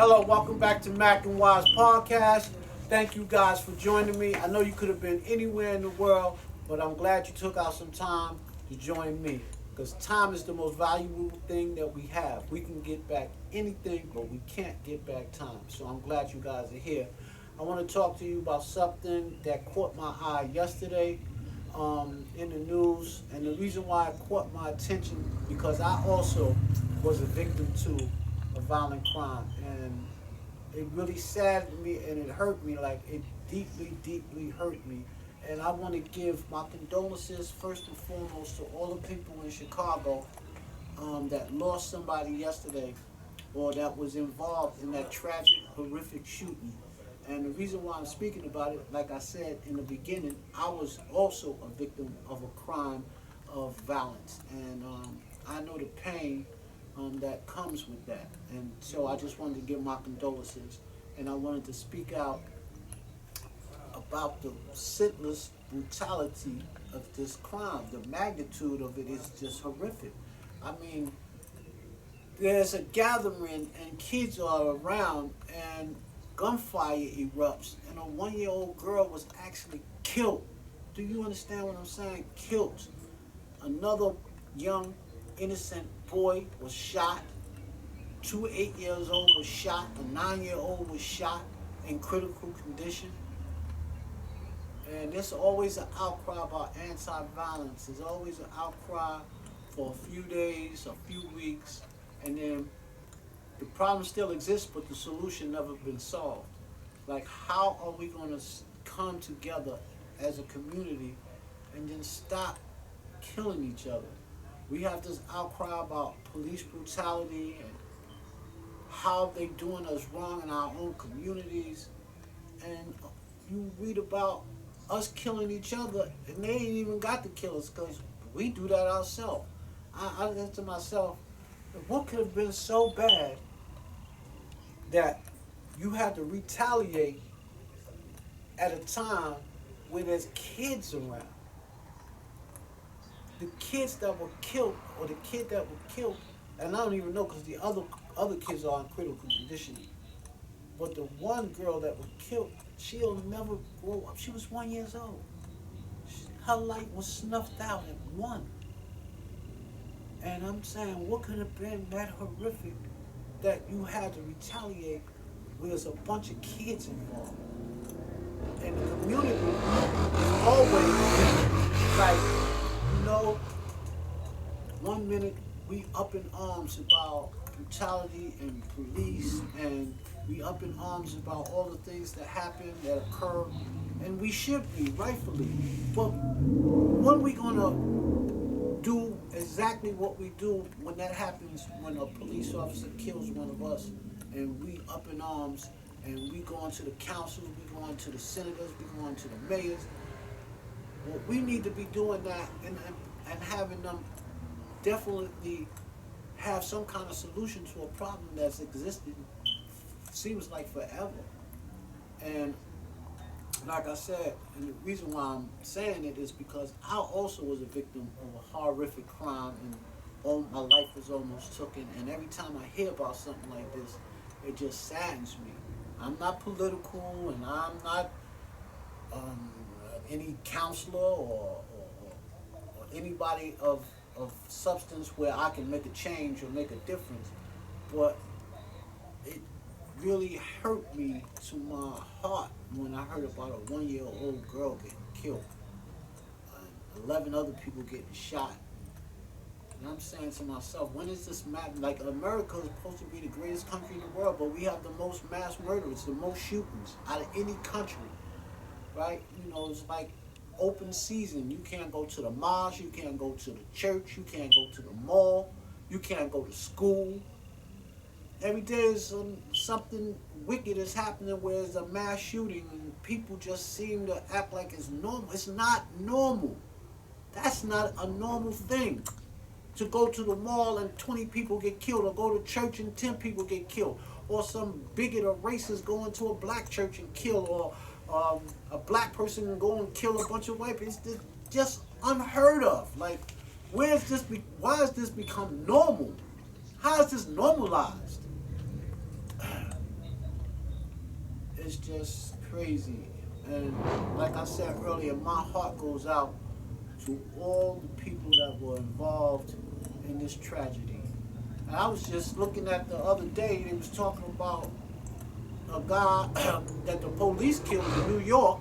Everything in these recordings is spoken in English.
Hello, welcome back to Mac and Wise Podcast. Thank you guys for joining me. I know you could have been anywhere in the world, but I'm glad you took out some time to join me. Because time is the most valuable thing that we have. We can get back anything, but we can't get back time. So I'm glad you guys are here. I want to talk to you about something that caught my eye yesterday in the news. And the reason why it caught my attention, because I also was a victim to a violent crime. And it really saddened me and it hurt me, like it deeply, deeply hurt me. And I want to give my condolences first and foremost to all the people in Chicago that lost somebody yesterday or that was involved in that tragic, horrific shooting. And the reason why I'm speaking about it, like I said in the beginning, I was also a victim of a crime of violence. And I know the pain that comes with that. And so I just wanted to give my condolences. And I wanted to speak out about the senseless brutality of this crime. The magnitude of it is just horrific. I mean, there's a gathering and kids are around and gunfire erupts and a 1-year-old girl was actually killed. Do you understand what I'm saying? Killed. Another young innocent boy was shot. 2 8-year-olds was shot. A 9-year-old was shot in critical condition. And there's always an outcry about anti-violence. There's always an outcry for a few days, a few weeks, and then the problem still exists, but the solution never been solved. Like, how are we going to come together as a community and then stop killing each other? We have this outcry about police brutality and how they doing us wrong in our own communities. And you read about us killing each other, and they ain't even got to kill us because we do that ourselves. I think to myself, what could have been so bad that you had to retaliate at a time where there's kids around? The kids that were killed, or the kid that were killed, and I don't even know because the other kids are in critical condition. But the one girl that was killed, she'll never grow up. She was 1 year old. Her light was snuffed out at 1. And I'm saying, what could have been that horrific that you had to retaliate with there's a bunch of kids involved? And the community is always like, you know, 1 minute we up in arms about brutality and police, and we up in arms about all the things that happen, that occur, and we should be, rightfully. But when are we gonna do exactly what we do when that happens, when a police officer kills one of us, and we up in arms, and we going to the councils, we going to the senators, we going to the mayors? Well, we need to be doing that and having them definitely have some kind of solution to a problem that's existed, seems like forever. And like I said, and the reason why I'm saying it is because I also was a victim of a horrific crime, and all my life was almost taken. And every time I hear about something like this, it just saddens me. I'm not political, and I'm not any counselor or anybody of substance where I can make a change or make a difference, but it really hurt me to my heart when I heard about a 1-year-old girl getting killed, 11 other people getting shot. And I'm saying to myself, when is this matter? Like, America is supposed to be the greatest country in the world, but we have the most mass murders, the most shootings out of any country, right? You know, it's like open season. You can't go to the mosque, you can't go to the church, you can't go to the mall, you can't go to school. Every day is something wicked is happening where there's a mass shooting and people just seem to act like it's normal. It's not normal. That's not a normal thing. To go to the mall and 20 people get killed, or go to church and 10 people get killed, or some bigot or racist go into a black church and kill, or a black person can go and kill a bunch of white people. It's just unheard of. Like, why has this become normal? How is this normalized? it's just crazy. And like I said earlier, my heart goes out to all the people that were involved in this tragedy. And I was just looking at the other day, they was talking about a guy that the police killed in New York,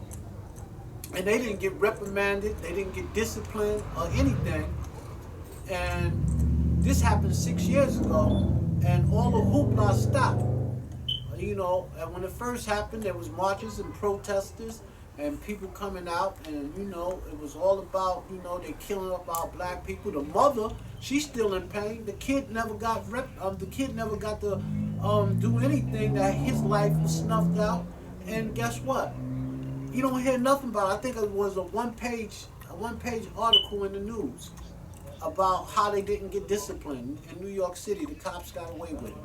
and they didn't get reprimanded, they didn't get disciplined or anything. And this happened 6 years ago, and all the hoopla stopped. You know, and when it first happened, there was marches and protesters and people coming out, and you know, it was all about, you know, they killing about black people. The mother, she's still in pain. The kid never got the kid never got to do anything. That his life was snuffed out, and guess what? You don't hear nothing about it. I think it was a one page article in the news about how they didn't get disciplined in New York City. The cops got away with it.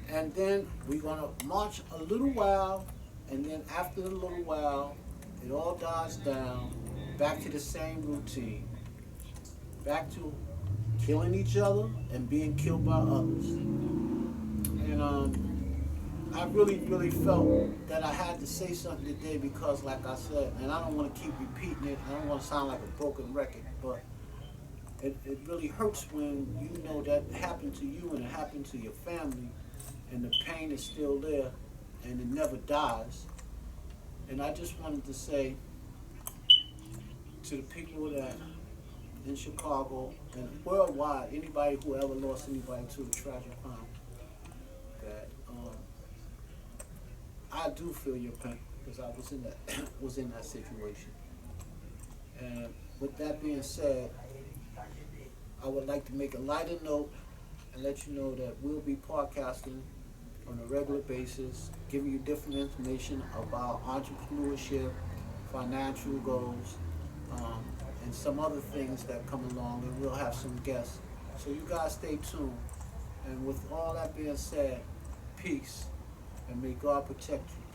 And then we're gonna march a little while, and then after a little while, it all dies down, back to the same routine, back to killing each other and being killed by others. And I really, really felt that I had to say something today because, like I said, and I don't want to keep repeating it. I don't want to sound like a broken record, but it really hurts when you know that happened to you and it happened to your family, and the pain is still there, and it never dies. And I just wanted to say to the people that in Chicago and worldwide, anybody who ever lost anybody to a tragic crime, that I do feel your pain because I was in that was in that situation. And with that being said, I would like to make a lighter note and let you know that we'll be podcasting on a regular basis, giving you different information about entrepreneurship, financial goals, and some other things that come along, and we'll have some guests. So you guys stay tuned. And with all that being said, peace, and may God protect you.